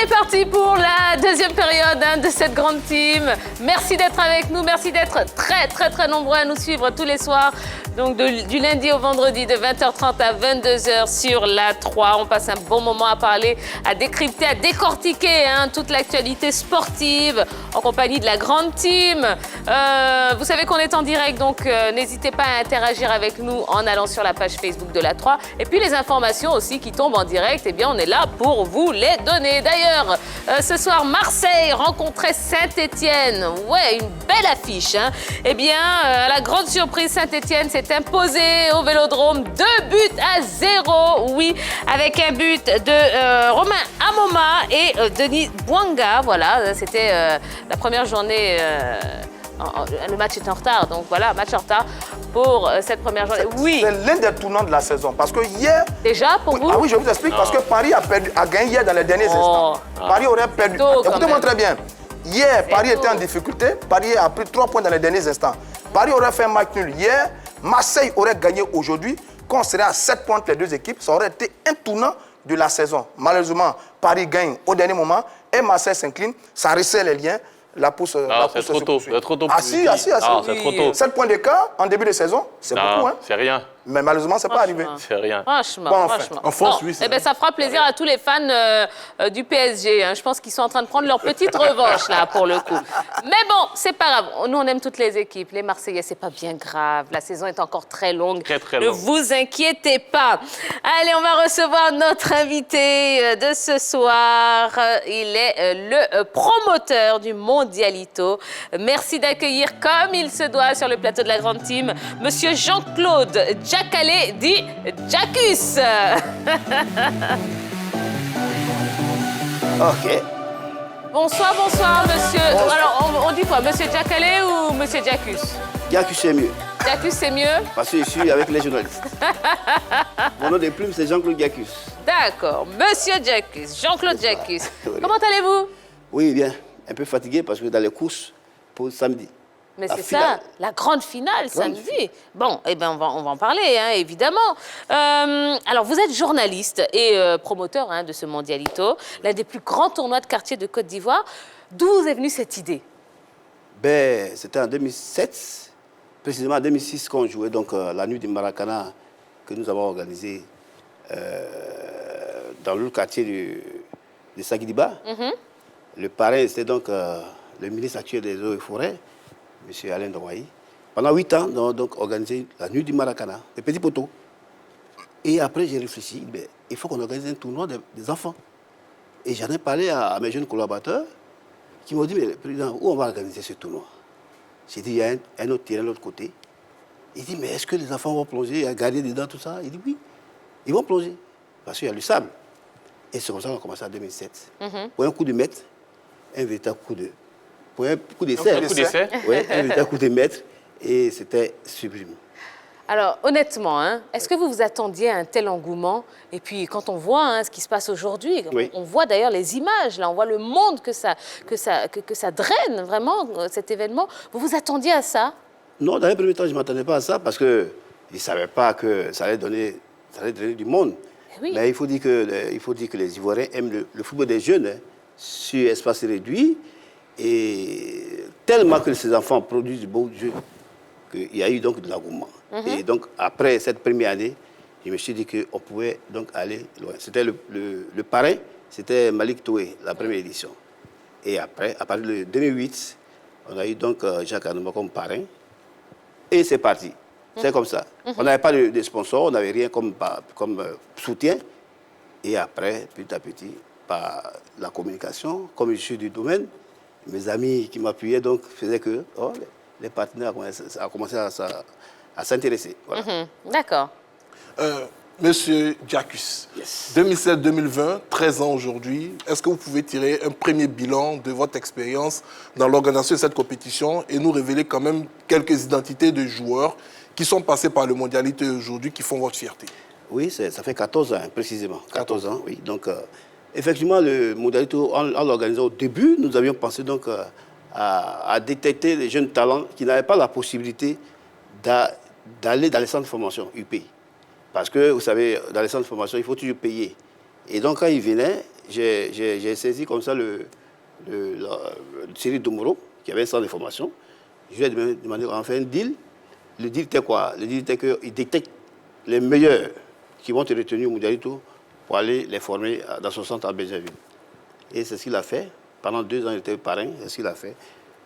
est parti pour la deuxième période de cette grande team. Merci d'être avec nous, merci d'être très nombreux à nous suivre tous les soirs. Donc du lundi au vendredi de 20h30 à 22h sur la 3. On passe un bon moment à parler, à décrypter, à décortiquer toute l'actualité sportive en compagnie de la grande team. Vous savez qu'on est en direct, donc n'hésitez pas à interagir avec nous en allant sur la page Facebook de la 3. Et puis les informations aussi qui tombent en direct, eh bien on est là pour vous les donner. D'ailleurs, ce soir, Marseille rencontrait Saint-Étienne. Ouais, une belle affiche. Eh bien, la grande surprise, Saint-Étienne s'est imposé au Vélodrome 2-0. Oui, avec un but de Romain Amoma et Denis Bouanga. Voilà, c'était la première journée. Le match est en retard, donc voilà, match en retard pour cette première journée. Oui. C'est l'un des tournants de la saison, parce que hier... Déjà, pour vous? Ah oui, je vous explique, parce que Paris a gagné hier dans les derniers instants. Paris aurait perdu. Écoutez-moi très bien. Hier, Paris était en difficulté. Paris a pris 3 points dans les derniers instants. Paris aurait fait un match nul hier. Marseille aurait gagné aujourd'hui. Quand on serait à 7 points entre les deux équipes, ça aurait été un tournant de la saison. Malheureusement, Paris gagne au dernier moment et Marseille s'incline. Ça resserre les liens. La pousse, c'est trop tôt. C'est trop tôt. C'est trop tôt. 7 points d'écart en début de saison, c'est beaucoup. C'est rien. Mais malheureusement, ce n'est pas arrivé. C'est rien. Franchement. En France, oui. Eh bien, ça fera plaisir à tous les fans du PSG. Je pense qu'ils sont en train de prendre leur petite revanche, là, pour le coup. Mais bon, c'est pas grave. Nous, on aime toutes les équipes. Les Marseillais, c'est pas bien grave. La saison est encore très longue. Très longue. Ne vous inquiétez pas. Allez, on va recevoir notre invité de ce soir. Il est le promoteur du Mondialito. Merci d'accueillir, comme il se doit, sur le plateau de la grande team, Monsieur Jean-Claude Jacalé dit Jacus. Ok. Bonsoir, monsieur. Alors, on dit quoi, Monsieur Jacalé ou Monsieur Jacus? Jacus, c'est mieux. Jacus, c'est mieux? Parce que je suis avec les journalistes. Mon nom de plume, c'est Jean-Claude Jacus. D'accord. Monsieur Jacus, Jean-Claude Jacus. Oui. Comment allez-vous? Oui, bien. Un peu fatigué parce que dans les courses pour samedi. Mais c'est ça, la grande finale samedi. Bon, eh bien, on va en parler, évidemment. Alors, vous êtes journaliste et promoteur de ce Mondialito, l'un des plus grands tournois de quartier de Côte d'Ivoire. D'où vous est venue cette idée? Ben, c'était en 2007, précisément en 2006, qu'on jouait donc la nuit du Maracana que nous avons organisée dans le quartier de Saguidiba. Le parrain, c'était donc le ministre actuel des Eaux et Forêts, M. Alain Douahi. Pendant 8 ans, nous avons donc organisé la nuit du Maracana, des petits poteaux. Et après, j'ai réfléchi, ben, il faut qu'on organise un tournoi des enfants. Et j'en ai parlé à mes jeunes collaborateurs qui m'ont dit, mais président, où on va organiser ce tournoi? J'ai dit, il y a un autre terrain de l'autre côté. Il dit, mais est-ce que les enfants vont plonger, garder dedans, tout ça? Il dit, oui, ils vont plonger, parce qu'il y a le sable. Et c'est comme ça qu'on a commencé en 2007. Pour un coup de maître, un véritable coup de... Pour un coup d'essai. Oui, un véritable coup de maître. Et c'était sublime. Alors, honnêtement, est-ce que vous vous attendiez à un tel engouement? Et puis, quand on voit ce qui se passe aujourd'hui, on voit d'ailleurs les images, là, on voit le monde que ça draine, vraiment, cet événement. Vous vous attendiez à ça? Non, dans un premier temps, je ne m'attendais pas à ça parce que je ne savais pas que ça allait drainer du monde. Oui. Mais il faut dire que les Ivoiriens aiment le football des jeunes sur espace réduit. Et tellement que ces enfants produisent de beaux jeux qu'il y a eu donc de l'engouement. Et donc, après cette première année, je me suis dit qu'on pouvait donc aller loin. C'était le parrain, c'était Malik Toué, la première édition. Et après, à partir de 2008, on a eu donc Jacques Anouma comme parrain. Et c'est parti. C'est comme ça. On n'avait pas de sponsors, on n'avait rien comme soutien. Et après, petit à petit, par la communication, comme je suis du domaine, mes amis qui m'appuyaient donc faisaient que les partenaires ont commencé à s'intéresser. Voilà. D'accord. Monsieur Jacus, 2007-2020, 13 ans aujourd'hui, est-ce que vous pouvez tirer un premier bilan de votre expérience dans l'organisation de cette compétition et nous révéler quand même quelques identités de joueurs qui sont passés par le Mondialito aujourd'hui, qui font votre fierté? Oui, ça fait 14 ans, précisément. 14 ans, oui. Donc, effectivement, le Mondialito, en l'organisant au début, nous avions pensé donc à détecter les jeunes talents qui n'avaient pas la possibilité d'aller dans les centres de formation UP. Parce que, vous savez, dans les centres de formation, il faut toujours payer. Et donc, quand ils venaient, j'ai saisi comme ça le Thierry Domoro, qui avait un centre de formation. Je lui ai demandé, on fait un deal. Le deal était quoi? Le deal était qu'il détecte les meilleurs qui vont être retenus au Mondialito pour aller les former dans son centre à Bézaville. Et c'est ce qu'il a fait. Pendant 2 ans, il était parrain, c'est ce qu'il a fait.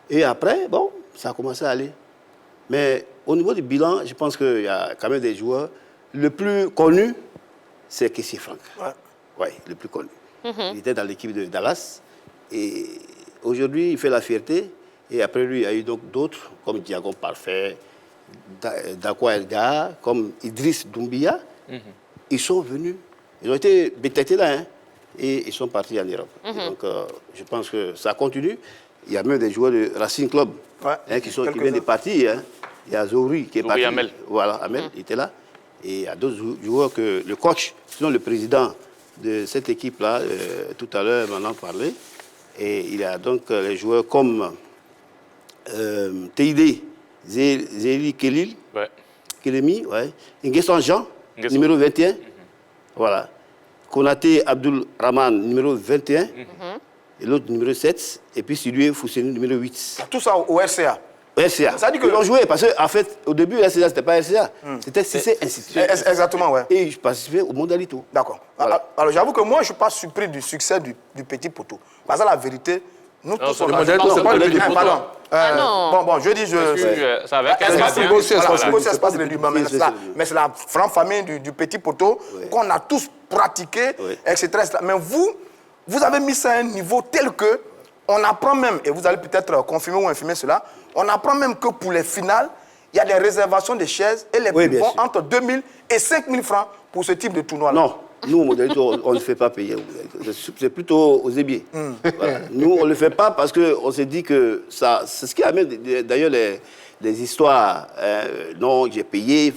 Et après, bon, ça a commencé à aller. Mais au niveau du bilan, je pense qu'il y a quand même des joueurs. Le plus connu, c'est Kessie Franck. Ouais, le plus connu. Il était dans l'équipe de Dallas. Et aujourd'hui, il fait la fierté. Et après lui, il y a eu donc d'autres, comme Diago Parfait, Dakwa Elgar, comme Idriss Doumbia. Ils sont venus. Ils ont été détectés là, hein, et ils sont partis en Europe. Donc, je pense que ça continue. Il y a même des joueurs de Racing Club qui viennent de partir. Hein. Il y a Zouri qui est parti. Amel. Voilà, Amel, il était là. Et il y a d'autres joueurs que le coach, sinon le président de cette équipe-là, tout à l'heure, m'en a parlé. Et il y a donc les joueurs comme Teide, Zéli Kelil, Kelemi, Nguesson Jean, numéro 21. Voilà. Konaté Abdul Rahman, numéro 21. Et l'autre, numéro 7. Et puis Sidoué Fousseni, numéro 8. Tout ça au RCA. RCA. Ça dit que ils ont joué parce qu'en fait, au début, RCA, ce n'était pas RCA. C'était CC Institut. Exactement, ouais. Et je participais au Mondialito. D'accord. Voilà. Alors, j'avoue que moi, je ne suis pas surpris du succès du petit poteau. Parce que la vérité, nous tous, on a... C'est pas le petit poteau. Pardon. Bon, je dis... Ça avec espace réduit. Mais c'est la franche famille du petit poteau qu'on a tous pratiqué, etc. Mais vous avez mis ça à un niveau tel que on apprend même, et vous allez peut-être confirmer ou infirmer cela, on apprend même que pour les finales, il y a des réservations de chaises et les prix vont entre 2 000 et 5 000 francs pour ce type de tournoi-là. Non, nous, au Mondialito, on ne fait pas payer. C'est plutôt aux ébiers. Voilà. Nous, on ne le fait pas parce qu'on s'est dit que ça... C'est ce qui amène d'ailleurs les histoires. Non, j'ai payé,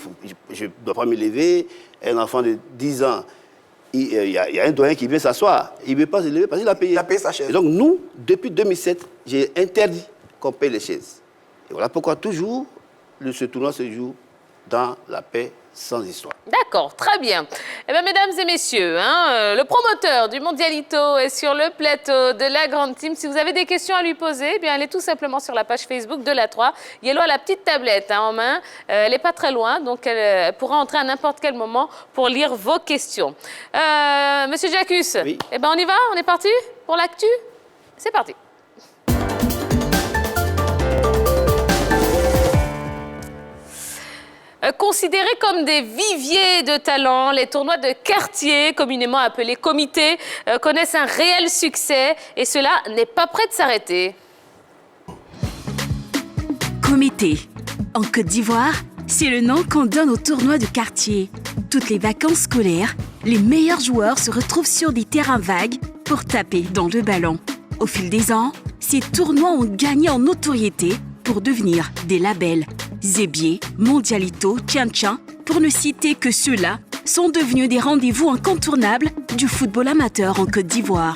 je ne dois pas me lever. Un enfant de 10 ans, il y a un doyen qui vient s'asseoir. Il ne veut pas se lever parce qu'il a payé. Il a payé sa chaise. Et donc, nous, depuis 2007, j'ai interdit qu'on paye les chaises. Et voilà pourquoi toujours ce tournoi se joue dans la paix, sans histoire. D'accord, très bien. Eh bien, mesdames et messieurs, le promoteur du Mondialito est sur le plateau de la grande team. Si vous avez des questions à lui poser, eh bien, allez tout simplement sur la page Facebook de la 3. Yellow a la petite tablette en main. Elle n'est pas très loin, donc elle pourra entrer à n'importe quel moment pour lire vos questions. Monsieur Jacus, oui. Eh bien, on y va? On est parti pour l'actu? C'est parti. Considérés comme des viviers de talent, les tournois de quartier, communément appelés comités, connaissent un réel succès et cela n'est pas prêt de s'arrêter. Comité. En Côte d'Ivoire, c'est le nom qu'on donne aux tournois de quartier. Toutes les vacances scolaires, les meilleurs joueurs se retrouvent sur des terrains vagues pour taper dans le ballon. Au fil des ans, ces tournois ont gagné en notoriété pour devenir des labels. Zébier, Mondialito, Tchan-Tchan, pour ne citer que ceux-là, sont devenus des rendez-vous incontournables du football amateur en Côte d'Ivoire.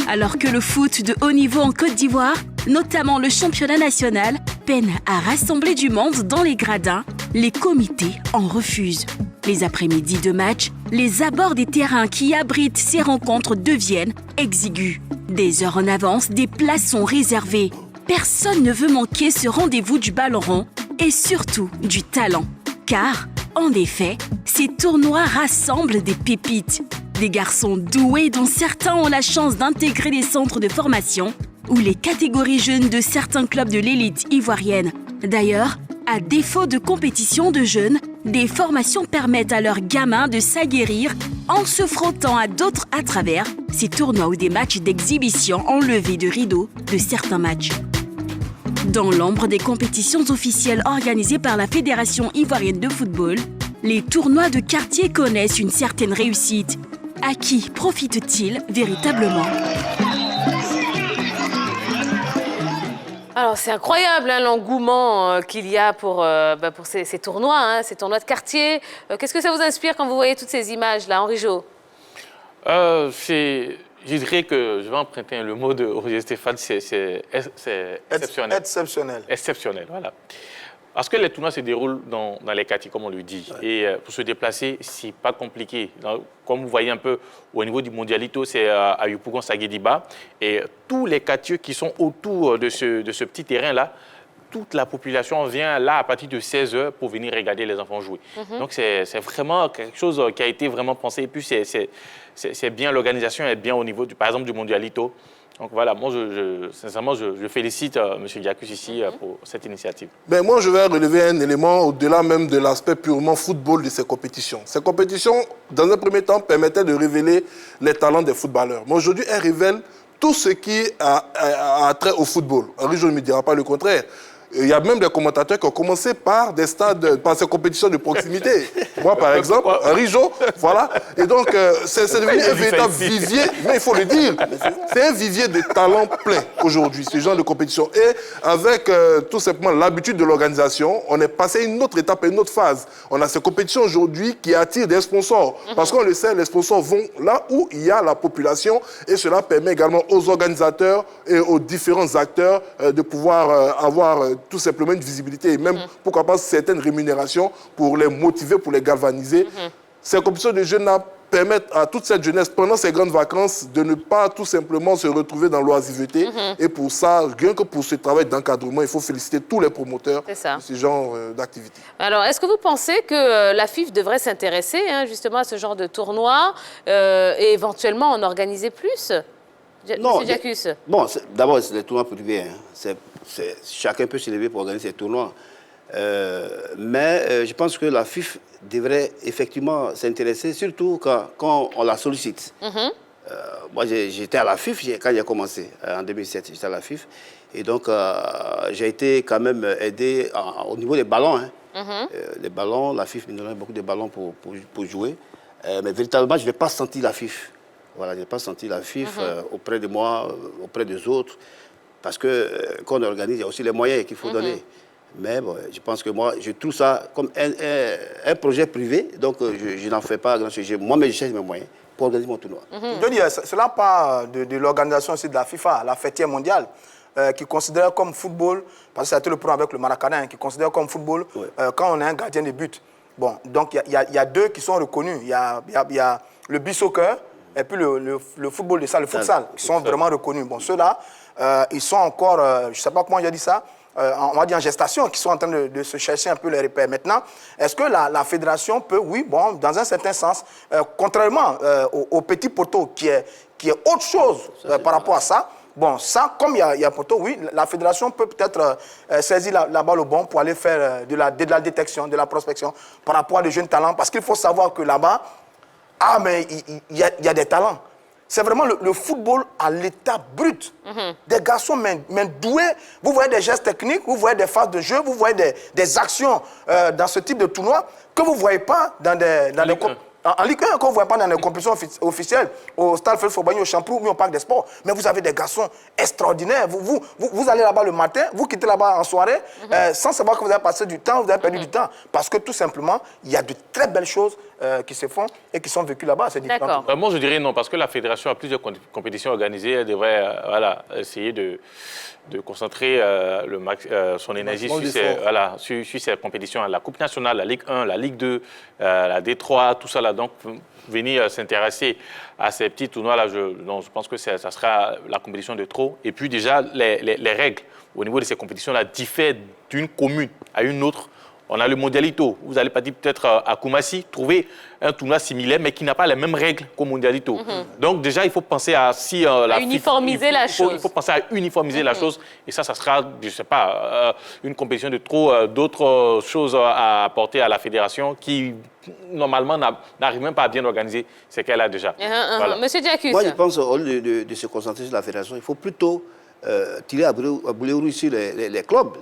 Alors que le foot de haut niveau en Côte d'Ivoire, notamment le championnat national, peine à rassembler du monde dans les gradins, les comités en refusent. Les après-midi de match, les abords des terrains qui abritent ces rencontres deviennent exigus. Des heures en avance, des places sont réservées. Personne ne veut manquer ce rendez-vous du ballon rond et surtout du talent. Car, en effet, ces tournois rassemblent des pépites. Des garçons doués dont certains ont la chance d'intégrer les centres de formation ou les catégories jeunes de certains clubs de l'élite ivoirienne. D'ailleurs, à défaut de compétition de jeunes, des formations permettent à leurs gamins de s'aguerrir en se frottant à d'autres à travers ces tournois ou des matchs d'exhibition enlevés de rideaux de certains matchs. Dans l'ombre des compétitions officielles organisées par la Fédération ivoirienne de football, les tournois de quartier connaissent une certaine réussite. À qui profitent-ils véritablement ? Alors, c'est incroyable l'engouement qu'il y a pour ces tournois, ces tournois de quartier. Qu'est-ce que ça vous inspire quand vous voyez toutes ces images-là, Henri Jo? Je dirais que je vais emprunter le mot de Roger Stéphane, c'est exceptionnel. Exceptionnel. Exceptionnel, voilà. Parce que les tournois se déroulent dans les quartiers, comme on le dit. Ouais. Et pour se déplacer, c'est pas compliqué. Comme vous voyez un peu, au niveau du Mondialito, c'est à Yopougon, Saguédiba. Et tous les quartiers qui sont autour de ce petit terrain-là, toute la population vient là à partir de 16 h pour venir regarder les enfants jouer. Donc, c'est vraiment quelque chose qui a été vraiment pensé. Et puis, c'est bien, l'organisation est bien au niveau, par exemple, du Mondialito. Donc voilà, moi, sincèrement, je félicite M. Diacus ici pour cette initiative. Ben, moi, je vais relever un élément au-delà même de l'aspect purement football de ces compétitions. Ces compétitions, dans un premier temps, permettaient de révéler les talents des footballeurs. Mais aujourd'hui, elles révèlent tout ce qui a trait au football. Rijo ne me dira pas le contraire. Il y a même des commentateurs qui ont commencé par des stades, par ces compétitions de proximité. Moi, par exemple, Rijo, voilà. Et donc, c'est devenu un véritable vivier, mais il faut le dire, c'est un vivier de talents plein aujourd'hui, ce genre de compétition. Et avec tout simplement l'habitude de l'organisation, on est passé à une autre étape, à une autre phase. On a ces compétitions aujourd'hui qui attirent des sponsors. Parce qu'on le sait, les sponsors vont là où il y a la population et cela permet également aux organisateurs et aux différents acteurs de pouvoir avoir tout simplement une visibilité et même, pourquoi pas, certaines rémunérations pour les motiver, pour les galvaniser. Ces compétitions de jeunes permettent à toute cette jeunesse, pendant ces grandes vacances, de ne pas tout simplement se retrouver dans l'oisiveté. Et pour ça, rien que pour ce travail d'encadrement, il faut féliciter tous les promoteurs de ce genre d'activité. Alors, est-ce que vous pensez que la FIF devrait s'intéresser justement à ce genre de tournoi et éventuellement en organiser plus? Non, Monsieur Diacus. Bon, d'abord, c'est des tournois privés. Chacun peut se lever pour organiser ces tournois. Mais je pense que la FIF devrait effectivement s'intéresser, surtout quand on la sollicite. Moi, j'étais à la FIF quand j'ai commencé, en 2007, j'étais à la FIF. Et donc, j'ai été quand même aidé au niveau des ballons. Les ballons, la FIF me donnait beaucoup de ballons pour jouer. Mais véritablement, je n'ai pas senti la FIF. Voilà, je n'ai pas senti la FIF auprès de moi, auprès des autres. Parce que quand on organise, il y a aussi les moyens qu'il faut donner. Mais bon, je pense que moi, je trouve ça comme un projet privé. Donc, je n'en fais pas grand-chose. Moi-même, je cherche mes moyens pour organiser mon tournoi. Je veux dire, cela part de l'organisation aussi de la FIFA, la fêtière mondiale, qui considère comme football, parce que ça a été le problème avec le Maracanã, qui considère comme football quand on est un gardien de but. Bon, donc il y a deux qui sont reconnus. Il y a le beach-soccer et puis le football de salle, le futsal, qui sont vraiment reconnus. Bon, ceux-là, ils sont encore, je ne sais pas comment j'ai dit ça, on va dire en gestation, qui sont en train de se chercher un peu les repères. Maintenant, est-ce que la fédération peut, oui, bon, dans un certain sens, contrairement au petit poteau qui est autre chose par rapport à ça, bon, ça, comme il y a un poteau, oui, la fédération peut peut-être saisir la balle au bon pour aller faire de la détection, de la prospection par rapport à des jeunes talents, parce qu'il faut savoir que là-bas, mais il y a des talents. C'est vraiment le football à l'état brut. Des garçons doués. Vous voyez des gestes techniques, vous voyez des phases de jeu, vous voyez des actions dans ce type de tournoi que vous ne voyez pas dans les en Ligue 1, qu'on ne voit pas dans les compétitions officielles, au Stade Félix Faubagny, au Champrou, ou au Parc des Sports. Mais vous avez des garçons extraordinaires. Vous allez là-bas le matin, vous quittez là-bas en soirée, sans savoir que vous avez passé du temps, vous avez perdu du temps. Parce que tout simplement, il y a de très belles choses qui se font et qui sont vécues là-bas. C'est différent. Moi, je dirais non, parce que la fédération a plusieurs compétitions organisées. Elle devrait essayer de concentrer son énergie sur ces compétitions. La Coupe nationale, la Ligue 1, la Ligue 2, la D3, tout ça là. Donc, venir s'intéresser à ces petits tournois-là, je pense que ça sera la compétition de trop. Et puis déjà, les règles au niveau de ces compétitions-là diffèrent d'une commune à une autre. On a le Mondialito. Vous allez peut-être à Koumassi trouver un tournoi similaire, mais qui n'a pas les mêmes règles qu'au Mondialito. Donc déjà, il faut penser à uniformiser la chose. Il faut penser à uniformiser la chose. Et ça sera, je ne sais pas, une compétition de trop, d'autres choses à apporter à la fédération qui, normalement, n'arrive même pas à bien organiser ce qu'elle a déjà. Voilà. Monsieur Diacus. Moi, je pense, au lieu de se concentrer sur la fédération, il faut plutôt tirer à boulet rouge sur les clubs.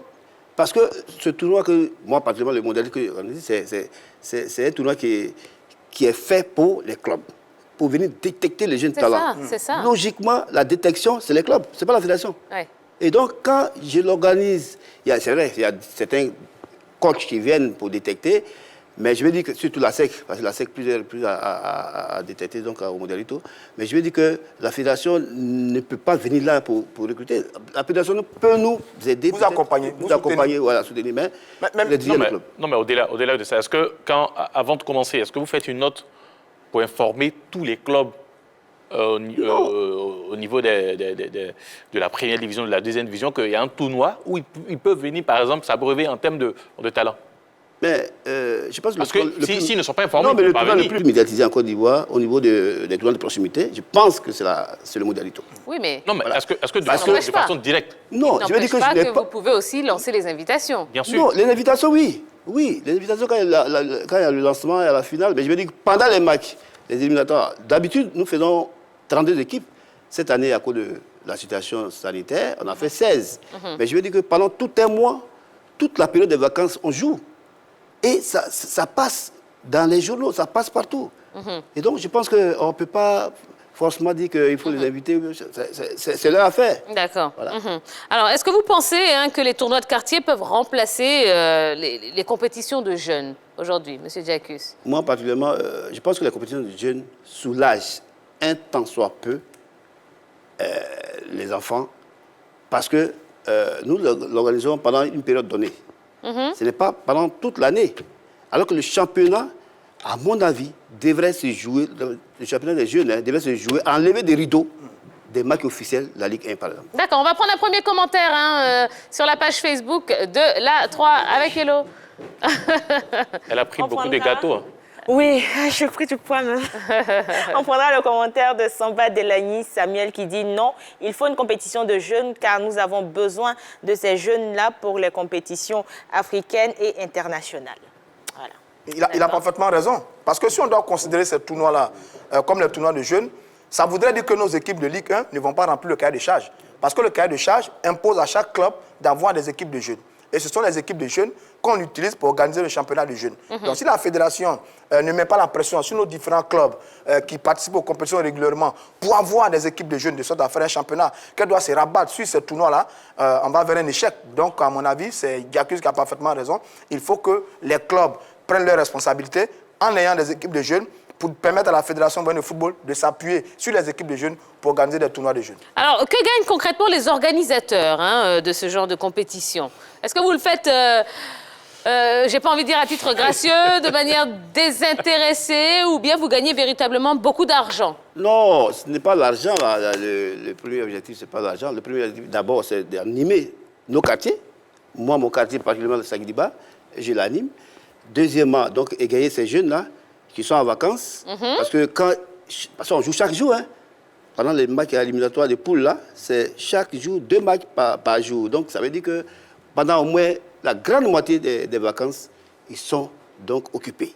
Parce que ce tournoi que, moi, particulièrement, le Mondialito que j'organise, c'est un tournoi qui est fait pour les clubs, pour venir détecter les jeunes talents. C'est ça. Logiquement, la détection, c'est les clubs, ce n'est pas la fédération. Ouais. Et donc, quand je l'organise, c'est vrai, il y a certains coachs qui viennent pour détecter, Mais je vais dire que, surtout la SEC, parce que la SEC plus à détecter donc au Mondialito, mais je vais dire que la fédération ne peut pas venir là pour recruter. La fédération peut nous aider. Vous accompagner. Vous accompagner, voilà, soutenir. Mais non, mais au-delà de ça, est-ce que, avant de commencer, est-ce que vous faites une note pour informer tous les clubs au niveau de la première division, de la deuxième division, qu'il y a un tournoi où ils peuvent venir, par exemple, s'abreuver en termes de talent? Mais je pense parce que s'ils ne sont pas informés, non, mais ils le peuvent pas tournoi venir. le plus médiatisé en Côte d'Ivoire, au niveau des tournois de proximité, je pense que c'est le Mondialito. Oui, mais... Non, mais voilà. est-ce que de pas. façon directe? Non, je veux dire que je n'ai pas... vous pouvez aussi lancer les invitations. Bien sûr. Non, les invitations, oui. Oui, les invitations, quand il y a le lancement et à la finale, mais je veux dire que pendant les matchs, les éliminatoires, d'habitude, nous faisons 32 équipes. Cette année, à cause de la situation sanitaire, on a fait 16. Mais je veux dire que pendant tout un mois, toute la période des vacances, on joue. Et ça passe dans les journaux, ça passe partout. Et donc, je pense qu'on ne peut pas forcément dire qu'il faut les inviter. C'est leur affaire. D'accord. Voilà. Alors, est-ce que vous pensez que les tournois de quartier peuvent remplacer les compétitions de jeunes aujourd'hui, M. Diacus? Moi, particulièrement, je pense que les compétitions de jeunes soulagent un tant soit peu les enfants, parce que nous l'organisons pendant une période donnée. Ce n'est pas pendant toute l'année. Alors que le championnat, à mon avis, devrait se jouer, le championnat des jeunes devrait se jouer, enlever des rideaux des matchs officiels de la Ligue 1, par exemple. D'accord, on va prendre un premier commentaire sur la page Facebook de la 3 avec Hello. Elle a pris beaucoup de gâteaux. Hein. Oui, je prie du poids même. On prendra le commentaire de Samba Delagny Samuel qui dit non, il faut une compétition de jeunes car nous avons besoin de ces jeunes-là pour les compétitions africaines et internationales. Voilà. Il a parfaitement raison. Parce que si on doit considérer ces tournois-là comme les tournois de jeunes, ça voudrait dire que nos équipes de Ligue 1 ne vont pas remplir le cahier de charge. Parce que le cahier de charge impose à chaque club d'avoir des équipes de jeunes. Et ce sont les équipes de jeunes qu'on utilise pour organiser le championnat de jeunes. Donc si la fédération ne met pas la pression sur nos différents clubs qui participent aux compétitions régulièrement pour avoir des équipes de jeunes de sorte à faire un championnat, qu'elle doit se rabattre sur ces tournois-là, on va vers un échec. Donc à mon avis, c'est Diacus qui a parfaitement raison. Il faut que les clubs prennent leurs responsabilités en ayant des équipes de jeunes pour permettre à la Fédération de football de s'appuyer sur les équipes de jeunes pour organiser des tournois de jeunes. Alors, que gagnent concrètement les organisateurs de ce genre de compétition? Est-ce que vous le faites, j'ai pas envie de dire à titre gracieux, de manière désintéressée, ou bien vous gagnez véritablement beaucoup d'argent? Non, ce n'est pas l'argent. Le premier objectif, ce n'est pas l'argent. Le premier objectif, d'abord, c'est d'animer nos quartiers. Moi, mon quartier, particulièrement le Saguidiba, je l'anime. Deuxièmement, donc, égayer ces jeunes-là qui sont en vacances. Parce qu'on joue chaque jour. Pendant les matchs éliminatoires des poules, là, c'est chaque jour 2 matchs par jour. Donc, ça veut dire que pendant au moins la grande moitié des vacances, ils sont donc occupés.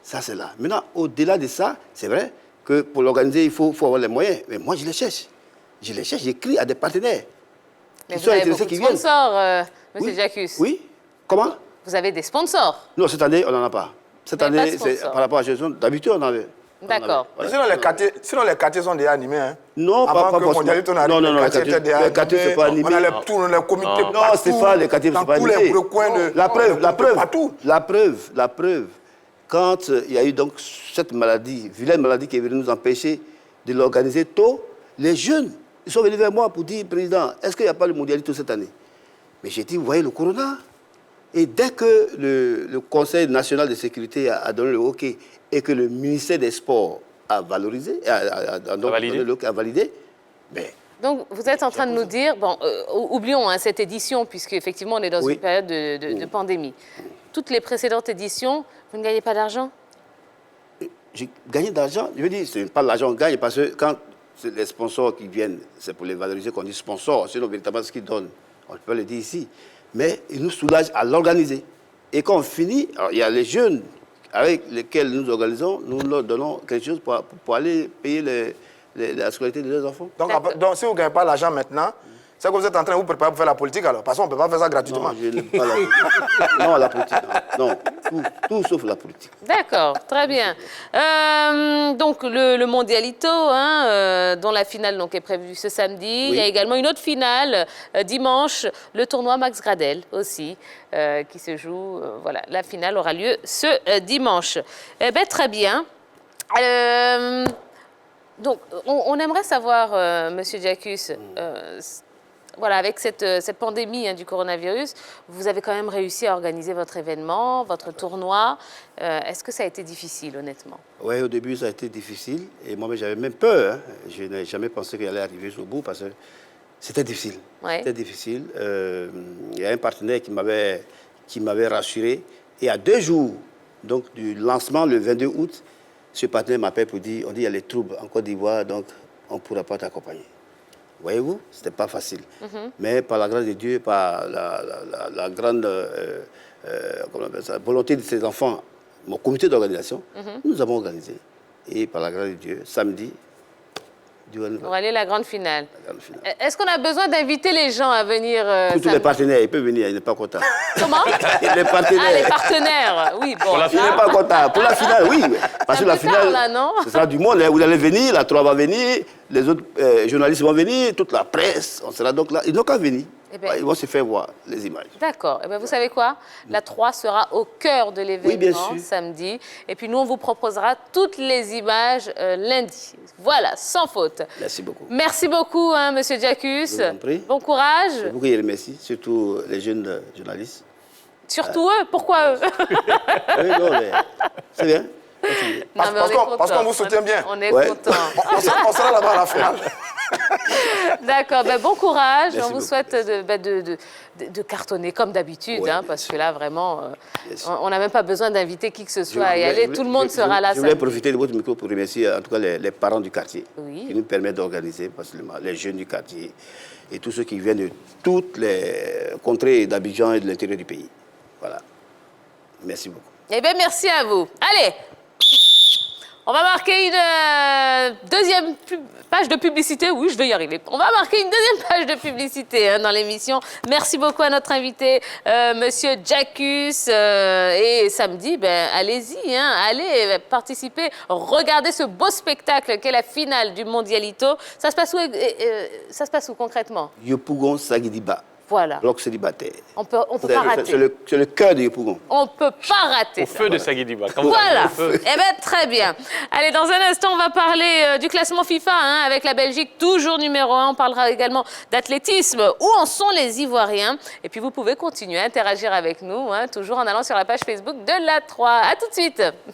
Ça, c'est là. Maintenant, au-delà de ça, c'est vrai que pour l'organiser, il faut avoir les moyens. Mais moi, je les cherche. J'écris à des partenaires. Mais vous avez beaucoup de sponsors, M. Diacus. Oui. Comment? Vous avez des sponsors? Non, cette année, on n'en a pas. Cette année, par rapport à la gestion, d'habitude, on avait. D'accord. Voilà. Sinon, les quartiers sont déjà animés. Non, avant pas que Mondialito n'arrive, non, les quartiers étaient déjà les quartiers ne sont pas animés. On a les comités Non, c'est pas les quartiers ne sont pas animés. Dans tous les recoins de... La preuve. Quand il y a eu donc cette maladie, vilaine maladie qui est venue nous empêcher de l'organiser tôt, les jeunes, ils sont venus vers moi pour dire, Président, est-ce qu'il n'y a pas le Mondialito cette année? Mais j'ai dit, vous voyez le corona. Et dès que le Conseil national de sécurité a donné le OK et que le ministère des Sports a valorisé, a validé, ben, donc, vous êtes en train de nous dire, bon, oublions cette édition, puisqu'effectivement, on est dans une période de pandémie. Toutes les précédentes éditions, vous ne gagnez pas d'argent? J'ai gagné d'argent. Je veux dire, ce n'est pas l'argent qu'on gagne, parce que quand les sponsors qui viennent, c'est pour les valoriser qu'on dit sponsors, sinon véritablement ce qu'ils donnent, on peut le dire ici. Mais ils nous soulagent à l'organiser. Et quand on finit, alors, il y a les jeunes avec lesquels nous organisons, nous leur donnons quelque chose pour aller payer la scolarité de leurs enfants. Donc si vous ne gagnez pas l'argent maintenant, C'est que vous êtes en train de vous préparer pour faire la politique alors. Parce qu'on ne peut pas faire ça gratuitement. Non, je n'aime pas la politique. Non, la politique, non. Tout sauf la politique. D'accord, très bien. Donc, le Mondialito, hein, dont la finale donc, est prévue ce samedi. Oui. Il y a également une autre finale dimanche, le tournoi Max Gradel aussi, qui se joue. Voilà, la finale aura lieu ce dimanche. Eh bien, très bien. Donc, on aimerait savoir, Monsieur Jacques, voilà, avec cette pandémie hein, du coronavirus, vous avez quand même réussi à organiser votre événement, votre tournoi. Est-ce que ça a été difficile, honnêtement? Oui, au début, ça a été difficile. Et moi, j'avais même peur. Hein. Je n'ai jamais pensé qu'il allait arriver au bout parce que c'était difficile. Ouais. C'était difficile. Il y a un partenaire qui m'avait rassuré. Et à 2 jours donc, du lancement, le 22 août, ce partenaire m'appelle pour dire, on dit, il y a les troubles en Côte d'Ivoire, donc on ne pourra pas t'accompagner. Voyez-vous, ce n'était pas facile. Mais par la grâce de Dieu, par la grande volonté de ses enfants, mon comité d'organisation, nous avons organisé. Et par la grâce de Dieu, samedi, on va aller à la grande finale. Est-ce qu'on a besoin d'inviter les gens à venir tous les partenaires, ils peuvent venir, il n'est pas content. Comment? Les partenaires. Ah, les partenaires, oui. Bon, il n'est pas content. Pour la finale, oui. Parce que la finale, ce sera du monde. Vous allez venir, la 3 va venir, les autres journalistes vont venir, toute la presse, on sera donc là. Ils n'ont qu'à venir. Eh bien, ils vont se faire voir les images. D'accord. Eh bien, vous savez quoi? La 3 sera au cœur de l'événement samedi. Et puis nous, on vous proposera toutes les images lundi. Voilà, sans faute. Merci beaucoup. Merci beaucoup, hein, Monsieur Jacques. Bon courage. Je vous remercie, surtout les jeunes journalistes. Surtout eux? Pourquoi eux? Oui, non, mais c'est bien. Parce qu'on vous soutient bien. On est content. On sera là-bas à la finale. D'accord, ben bon courage. Merci on vous souhaite de cartonner comme d'habitude, hein, parce que là, vraiment, on n'a même pas besoin d'inviter qui que ce soit à y aller. Tout le monde sera là. Je voulais profiter de votre micro pour remercier en tout cas les parents du quartier qui nous permettent d'organiser, les jeunes du quartier et tous ceux qui viennent de toutes les contrées d'Abidjan et de l'intérieur du pays. Voilà. Merci beaucoup. Eh bien, merci à vous. Allez! On va marquer une deuxième page de publicité. Oui, je vais y arriver. On va marquer une deuxième page de publicité hein, dans l'émission. Merci beaucoup à notre invité, Monsieur Jacques. Et samedi, ben, allez-y, hein, allez participer. Regardez ce beau spectacle qu'est la finale du Mondialito. Ça se passe où concrètement? Yopougon Sagidiba. Voilà. Bloc célibataire. On peut pas rater. C'est le cœur de Yopougon. On peut pas rater. Au feu de Sagidiba. Voilà. Eh bien, très bien. Allez, dans un instant, on va parler du classement FIFA hein, avec la Belgique, toujours numéro 1. On parlera également d'athlétisme. Où en sont les Ivoiriens? Et puis, vous pouvez continuer à interagir avec nous, hein, toujours en allant sur la page Facebook de la 3. À tout de suite.